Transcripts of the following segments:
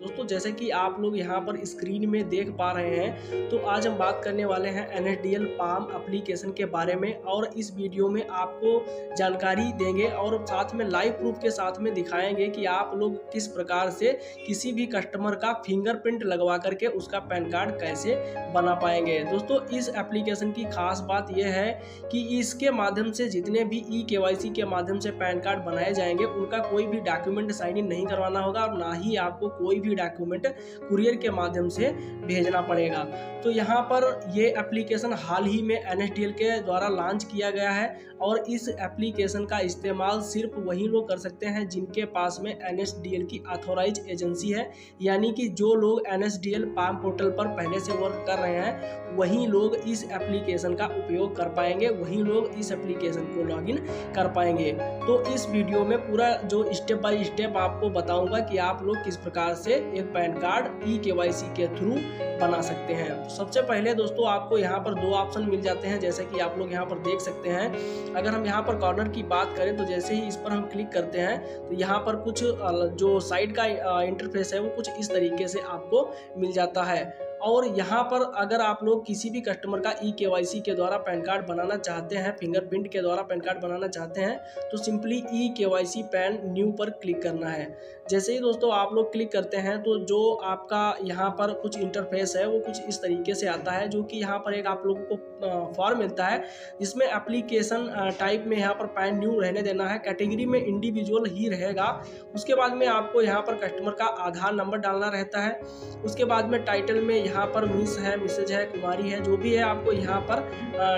दोस्तों जैसे कि आप लोग यहाँ पर स्क्रीन में देख पा रहे हैं, तो आज हम बात करने वाले हैं NSDL पाम एप्लीकेशन के बारे में। और इस वीडियो में आपको जानकारी देंगे और साथ में लाइव प्रूफ के साथ में दिखाएंगे कि आप लोग किस प्रकार से किसी भी कस्टमर का फिंगरप्रिंट लगवा करके उसका पैन कार्ड कैसे बना पाएंगे। दोस्तों इस एप्लीकेशन की खास बात यह है कि इसके माध्यम से जितने भी KYC के माध्यम से पैन कार्ड बनाए जाएंगे उनका कोई भी डॉक्यूमेंट साइन इन नहीं करवाना होगा और ना ही आपको कोई भी डॉक्यूमेंट कुरियर के माध्यम से भेजना पड़ेगा। तो यहाँ पर ये एप्लीकेशन हाल ही में NSDL के द्वारा लॉन्च किया गया है और इस एप्लीकेशन का इस्तेमाल सिर्फ वही लोग कर सकते हैं जिनके पास में NSDL की ऑथोराइज एजेंसी है, यानी कि जो लोग NSDL पाम पोर्टल पर पहले से वर्क कर रहे हैं वही लोग इस एप्लीकेशन का उपयोग कर पाएंगे, वही लोग इस एप्लीकेशन को लॉगिन कर पाएंगे। तो इस वीडियो में पूरा जो स्टेप बाय स्टेप आपको बताऊंगा कि आप लोग किस प्रकार से एक पैन कार्ड KYC के थ्रू बना सकते हैं। तो सबसे पहले दोस्तों आपको यहाँ पर दो ऑप्शन मिल जाते हैं, जैसे कि आप लोग यहाँ पर देख सकते हैं। अगर हम यहाँ पर कॉर्नर की बात करें तो जैसे ही इस पर हम क्लिक करते हैं तो यहाँ पर कुछ जो साइड का इंटरफेस है वो कुछ इस तरीके से आपको मिल जाता है। और यहाँ पर अगर आप लोग किसी भी कस्टमर का KYC के द्वारा पैन कार्ड बनाना चाहते हैं, फिंगरप्रिंट के द्वारा पैन कार्ड बनाना चाहते हैं, तो सिंपली KYC पैन न्यू पर क्लिक करना है। जैसे ही दोस्तों आप लोग क्लिक करते हैं तो जो आपका यहाँ पर कुछ इंटरफेस है वो कुछ इस तरीके से आता है, जो कि यहाँ पर एक आप लोगों को फॉर्म मिलता है जिसमें एप्लीकेशन टाइप में यहाँ पर पैन न्यू रहने देना है, कैटेगरी में इंडिविजुअल ही रहेगा। उसके बाद में आपको यहाँ पर कस्टमर का आधार नंबर डालना रहता है। उसके बाद में टाइटल में यहाँ पर मिस है, मिसेज है, कुमारी है, जो भी है आपको यहाँ पर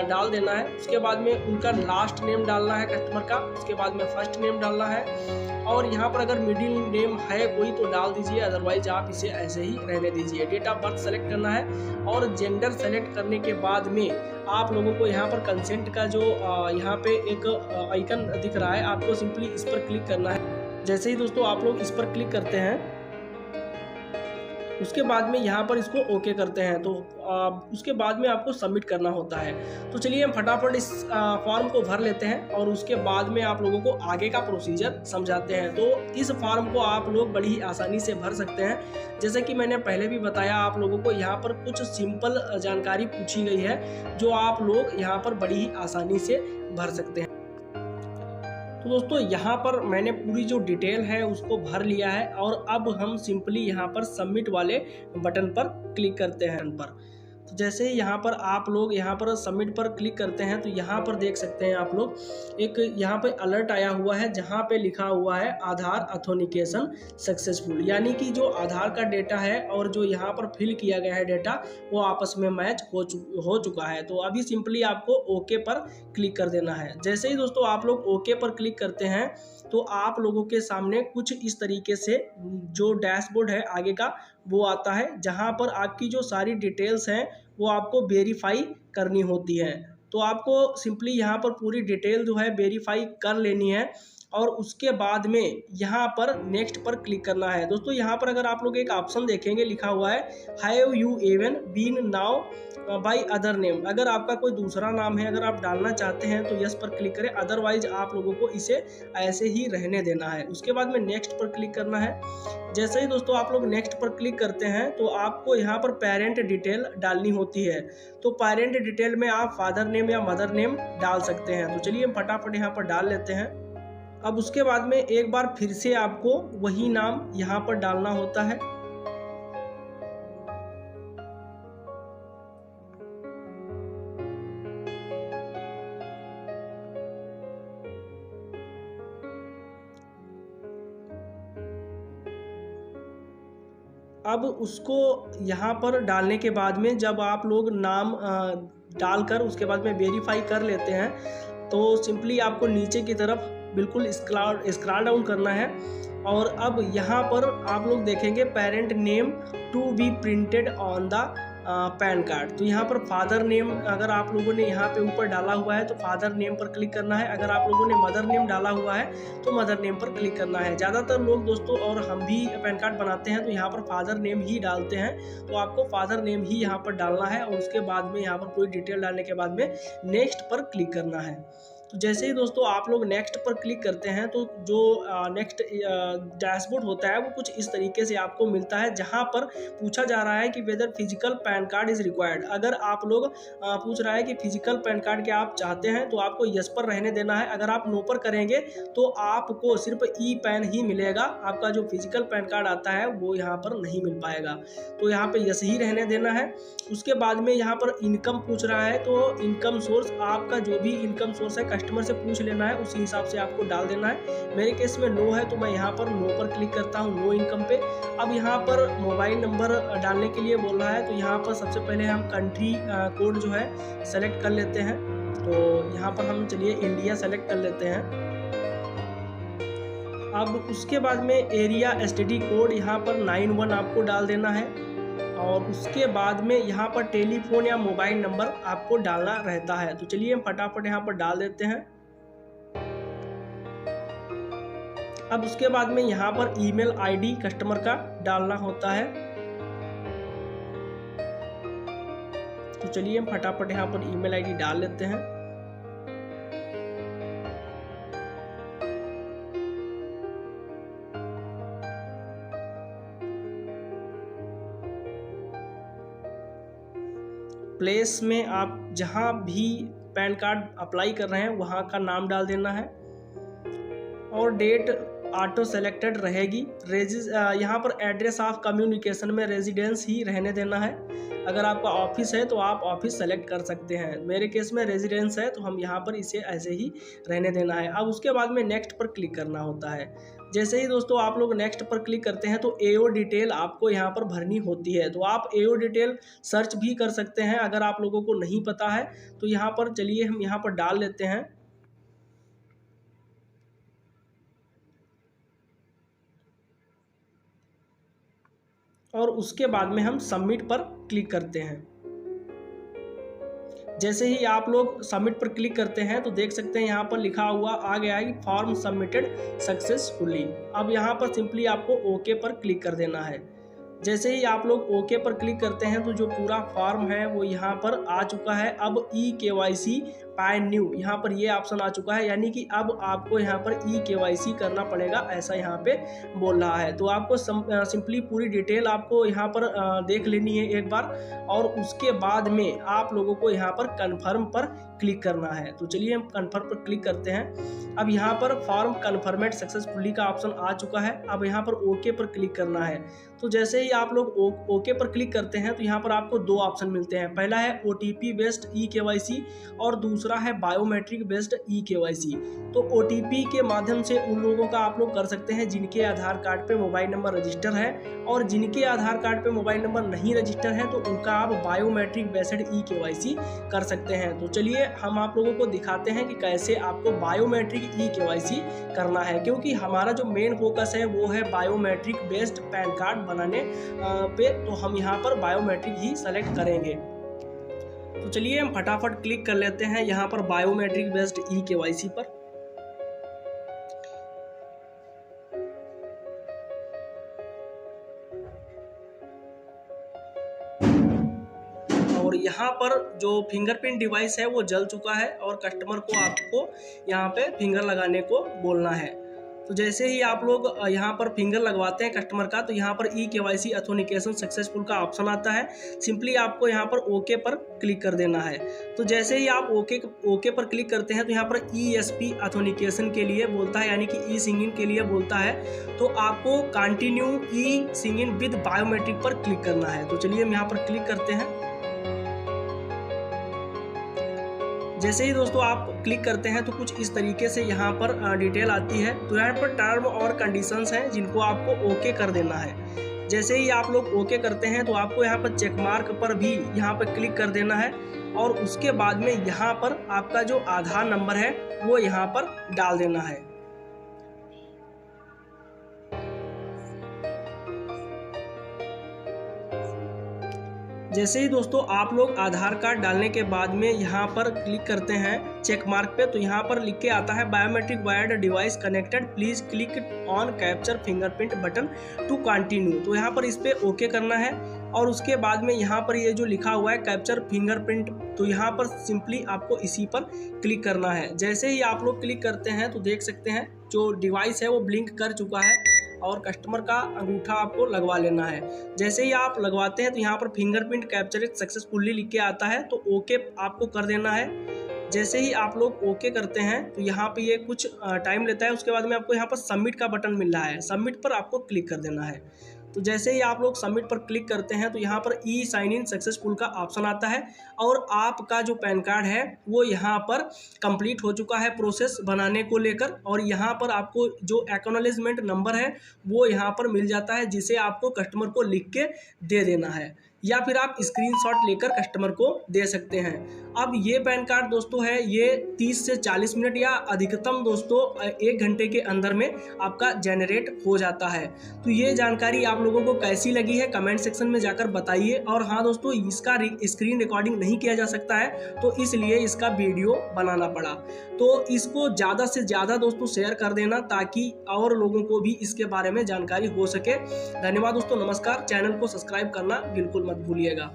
डाल देना है। उसके बाद में उनका लास्ट नेम डालना है कस्टमर का, उसके बाद में फर्स्ट नेम डालना है और यहाँ पर अगर मिडिल नेम है कोई तो डाल दीजिए, अदरवाइज आप इसे ऐसे ही रहने दीजिए। डेट ऑफ बर्थ सेलेक्ट करना है और जेंडर सेलेक्ट करने के बाद में आप लोगों को यहाँ पर कंसेंट का जो यहाँ पे एक आइकन दिख रहा है, आपको सिंपली इस पर क्लिक करना है। जैसे ही दोस्तों आप लोग इस पर क्लिक करते हैं उसके बाद में यहाँ पर इसको ओके करते हैं तो उसके बाद में आपको सबमिट करना होता है। तो चलिए हम फटाफट इस फॉर्म को भर लेते हैं और उसके बाद में आप लोगों को आगे का प्रोसीजर समझाते हैं। तो इस फॉर्म को आप लोग बड़ी ही आसानी से भर सकते हैं। जैसे कि मैंने पहले भी बताया, आप लोगों को यहाँ पर कुछ सिंपल जानकारी पूछी गई है जो आप लोग यहाँ पर बड़ी ही आसानी से भर सकते हैं। तो दोस्तों यहाँ पर मैंने पूरी जो डिटेल है उसको भर लिया है और अब हम सिंपली यहाँ पर सबमिट वाले बटन पर क्लिक करते हैं। तो जैसे ही यहाँ पर आप लोग यहाँ पर सबमिट पर क्लिक करते हैं तो यहाँ पर देख सकते हैं आप लोग एक यहाँ पे अलर्ट आया हुआ है जहाँ पे लिखा हुआ है आधार ऑथेंटिकेशन सक्सेसफुल, यानी कि जो आधार का डेटा है और जो यहाँ पर फिल किया गया है डेटा वो आपस में मैच हो चुका है। तो अभी सिंपली आपको ओके पर क्लिक कर देना है। जैसे ही दोस्तों आप लोग ओके पर क्लिक करते हैं तो आप लोगों के सामने कुछ इस तरीके से जो डैशबोर्ड है आगे का वो आता है, जहां पर आपकी जो सारी डिटेल्स हैं वो आपको वेरीफाई करनी होती है। तो आपको सिंपली यहाँ पर पूरी डिटेल जो है वेरीफाई कर लेनी है और उसके बाद में यहाँ पर नेक्स्ट पर क्लिक करना है। दोस्तों यहाँ पर अगर आप लोग एक ऑप्शन देखेंगे लिखा हुआ है have you even been now by other name, अगर आपका कोई दूसरा नाम है अगर आप डालना चाहते हैं तो यस पर क्लिक करें, अदरवाइज आप लोगों को इसे ऐसे ही रहने देना है। उसके बाद में नेक्स्ट पर क्लिक करना है। जैसे ही दोस्तों आप लोग नेक्स्ट पर क्लिक करते हैं तो आपको यहाँ पर पेरेंट डिटेल डालनी होती है। तो पेरेंट डिटेल में आप फादर नेम या मदर नेम डाल सकते हैं। तो चलिए हम फटाफट यहाँ पर डाल लेते हैं। अब उसके बाद में एक बार फिर से आपको वही नाम यहाँ पर डालना होता है। अब उसको यहाँ पर डालने के बाद में जब आप लोग नाम डालकर उसके बाद में वेरीफाई कर लेते हैं तो सिंपली आपको नीचे की तरफ बिल्कुल स्क्रॉल डाउन करना है और अब यहाँ पर आप लोग देखेंगे parent name to be printed on the PAN card. तो यहाँ पर फादर नेम अगर आप लोगों ने यहाँ पे ऊपर डाला हुआ है तो फादर नेम पर क्लिक करना है, अगर आप लोगों ने मदर नेम डाला हुआ है तो मदर नेम पर क्लिक करना है। ज़्यादातर लोग दोस्तों और हम भी पैन कार्ड बनाते हैं तो यहाँ पर फादर नेम ही डालते हैं, तो आपको फादर नेम ही यहाँ पर डालना है और उसके बाद में यहाँ पर पूरी डिटेल डालने के बाद में नेक्स्ट पर क्लिक करना है। तो जैसे ही दोस्तों आप लोग नेक्स्ट पर क्लिक करते हैं तो जो नेक्स्ट डैशबोर्ड होता है वो कुछ इस तरीके से आपको मिलता है, जहां पर पूछा जा रहा है कि whether physical PAN card is required. अगर आप लोग पूछ रहा है कि फिजिकल पैन कार्ड क्या आप चाहते हैं तो आपको यस पर रहने देना है। अगर आप नो पर करेंगे तो आपको सिर्फ ई पैन ही मिलेगा, आपका जो फिजिकल पैन कार्ड आता है वो यहाँ पर नहीं मिल पाएगा। तो यहाँ पे यस ही रहने देना है। उसके बाद में यहाँ पर इनकम पूछ रहा है, तो इनकम सोर्स आपका जो भी इनकम सोर्स है कस्टमर से पूछ लेना है, उसी हिसाब से आपको डाल देना है। मेरे केस में नो है तो मैं यहाँ पर नो पर क्लिक करता हूँ, नो इनकम पे। अब यहाँ पर मोबाइल नंबर डालने के लिए बोल रहा है, तो यहाँ पर सबसे पहले हम कंट्री कोड जो है सेलेक्ट कर लेते हैं। तो यहाँ पर हम चलिए इंडिया सेलेक्ट कर लेते हैं। अब उसके बाद में एरिया एसटीडी कोड यहाँ पर 91 आपको डाल देना है, और उसके बाद में यहाँ पर टेलीफोन या मोबाइल नंबर आपको डालना रहता है। तो चलिए हम फटाफट यहाँ पर डाल देते हैं। अब उसके बाद में यहाँ पर ईमेल आईडी कस्टमर का डालना होता है। तो चलिए हम फटाफट यहाँ पर ईमेल आईडी डाल लेते हैं। प्लेस में आप जहाँ भी पैन कार्ड अप्लाई कर रहे हैं वहाँ का नाम डाल देना है, और डेट ऑटो सेलेक्टेड रहेगी। यहाँ पर एड्रेस ऑफ कम्युनिकेशन में रेजिडेंस ही रहने देना है। अगर आपका ऑफिस है तो आप ऑफिस सेलेक्ट कर सकते हैं, मेरे केस में रेजिडेंस है तो हम यहाँ पर इसे ऐसे ही रहने देना है। अब उसके बाद में नेक्स्ट पर क्लिक करना होता है। जैसे ही दोस्तों आप लोग नेक्स्ट पर क्लिक करते हैं तो एओ डिटेल आपको यहाँ पर भरनी होती है। तो आप एओ डिटेल सर्च भी कर सकते हैं अगर आप लोगों को नहीं पता है तो यहाँ पर चलिए हम यहाँ पर डाल लेते हैं। और उसके बाद में हम सबमिट पर क्लिक करते हैं। जैसे ही आप लोग सबमिट पर क्लिक करते हैं तो देख सकते हैं यहाँ पर लिखा हुआ आ गया है कि फॉर्म सबमिटेड सक्सेसफुली। अब यहाँ पर सिंपली आपको ओके पर क्लिक कर देना है। जैसे ही आप लोग ओके पर क्लिक करते हैं तो जो पूरा फॉर्म है वो यहाँ पर आ चुका है। अब ई-केवाईसी पैन न्यू यहाँ पर ये ऑप्शन आ चुका है, यानी कि अब आपको यहाँ पर ई-केवाईसी करना पड़ेगा, ऐसा यहाँ पे बोल रहा है। तो आपको सिंपली पूरी डिटेल आपको यहाँ पर देख लेनी है एक बार, और उसके बाद में आप लोगों को यहाँ पर कन्फर्म पर क्लिक करना है। तो चलिए हम कन्फर्म पर क्लिक करते हैं। अब यहाँ पर फॉर्म कन्फर्मेड सक्सेसफुली का ऑप्शन आ चुका है। अब यहाँ पर ओके पर क्लिक करना है। तो जैसे ही आप लोग ओके पर क्लिक करते हैं तो यहाँ पर आपको दो ऑप्शन मिलते हैं। पहला है ओटीपी बेस्ड ई-केवाईसी और दूसरा है बायोमेट्रिक बेस्ड ई-केवाईसी। तो ओटीपी के माध्यम से उन लोगों का आप लोग कर सकते हैं जिनके आधार कार्ड पे मोबाइल नंबर रजिस्टर है, और जिनके आधार कार्ड पे मोबाइल नंबर नहीं रजिस्टर है तो उनका आप बायोमेट्रिक बेस्ड ई-केवाईसी कर सकते हैं। तो चलिए हम आप लोगों को दिखाते हैं कि कैसे आपको बायोमेट्रिक ई-केवाईसी करना है, क्योंकि हमारा जो मेन फोकस है वो है बायोमेट्रिक बेस्ड पैन कार्ड बनाने पे। तो हम यहाँ पर बायोमेट्रिक ही सेलेक्ट करेंगे। तो चलिए हम फटाफट क्लिक कर लेते हैं यहाँ पर बायोमेट्रिक बेस्ड ई-केवाईसी पर। और यहाँ पर जो फिंगरप्रिंट डिवाइस है वो जल चुका है, और कस्टमर को आपको यहाँ पे फिंगर लगाने को बोलना है। तो जैसे ही आप लोग यहाँ पर फिंगर लगवाते हैं कस्टमर का तो यहाँ पर ई-केवाईसी ऑथेंटिकेशन सक्सेसफुल का ऑप्शन आता है। सिंपली आपको यहाँ पर ओके पर क्लिक कर देना है। तो जैसे ही आप ओके पर क्लिक करते हैं तो यहाँ पर ESP ऑथेंटिकेशन के लिए बोलता है, यानी कि ई सिंगिंग के लिए बोलता है। तो आपको continue E singing with biometric पर क्लिक करना है। तो चलिए हम यहाँ पर क्लिक करते हैं। जैसे ही दोस्तों आप क्लिक करते हैं तो कुछ इस तरीके से यहाँ पर डिटेल आती है। तो यहाँ पर टर्म और कंडीशंस हैं जिनको आपको ओके कर देना है। जैसे ही आप लोग ओके करते हैं तो आपको यहाँ पर चेक मार्क पर भी यहाँ पर क्लिक कर देना है, और उसके बाद में यहाँ पर आपका जो आधार नंबर है वो यहाँ पर डाल देना है। जैसे ही दोस्तों आप लोग आधार कार्ड डालने के बाद में यहाँ पर क्लिक करते हैं चेक मार्क पे, तो यहाँ पर लिख के आता है biometric wired device connected, please click on capture fingerprint button to continue. तो यहाँ पर इस पर ओके करना है। और उसके बाद में यहाँ पर ये जो लिखा हुआ है कैप्चर फिंगरप्रिंट, तो यहाँ पर सिंपली आपको इसी पर क्लिक करना है। जैसे ही आप लोग क्लिक करते हैं तो देख सकते हैं जो डिवाइस है वो ब्लिंक कर चुका है और कस्टमर का अंगूठा आपको लगवा लेना है। जैसे ही आप लगवाते हैं तो यहाँ पर फिंगरप्रिंट कैप्चर सक्सेसफुली लिख के आता है, तो ओके आपको कर देना है। जैसे ही आप लोग ओके करते हैं तो यहाँ पे ये कुछ टाइम लेता है। उसके बाद में आपको यहाँ पर सबमिट का बटन मिल रहा है, सबमिट पर आपको क्लिक कर देना है। तो जैसे ही आप लोग सबमिट पर क्लिक करते हैं तो यहाँ पर ई साइन इन सक्सेसफुल का ऑप्शन आता है और आपका जो पैन कार्ड है वो यहाँ पर कंप्लीट हो चुका है प्रोसेस बनाने को लेकर। और यहाँ पर आपको जो एक्नॉलेजमेंट नंबर है वो यहाँ पर मिल जाता है, जिसे आपको कस्टमर को लिख के दे देना है या फिर आप स्क्रीनशॉट लेकर कस्टमर को दे सकते हैं। अब ये पैन कार्ड दोस्तों है ये 30 से 40 मिनट या अधिकतम दोस्तों 1 घंटे के अंदर में आपका जनरेट हो जाता है। तो ये जानकारी आप लोगों को कैसी लगी है कमेंट सेक्शन में जाकर बताइए। और हाँ दोस्तों, इसका स्क्रीन रिकॉर्डिंग नहीं किया जा सकता है तो इसलिए इसका वीडियो बनाना पड़ा। तो इसको ज़्यादा से ज़्यादा दोस्तों शेयर कर देना ताकि और लोगों को भी इसके बारे में जानकारी हो सके। धन्यवाद दोस्तों, नमस्कार। चैनल को सब्सक्राइब करना बिल्कुल मत भूलिएगा।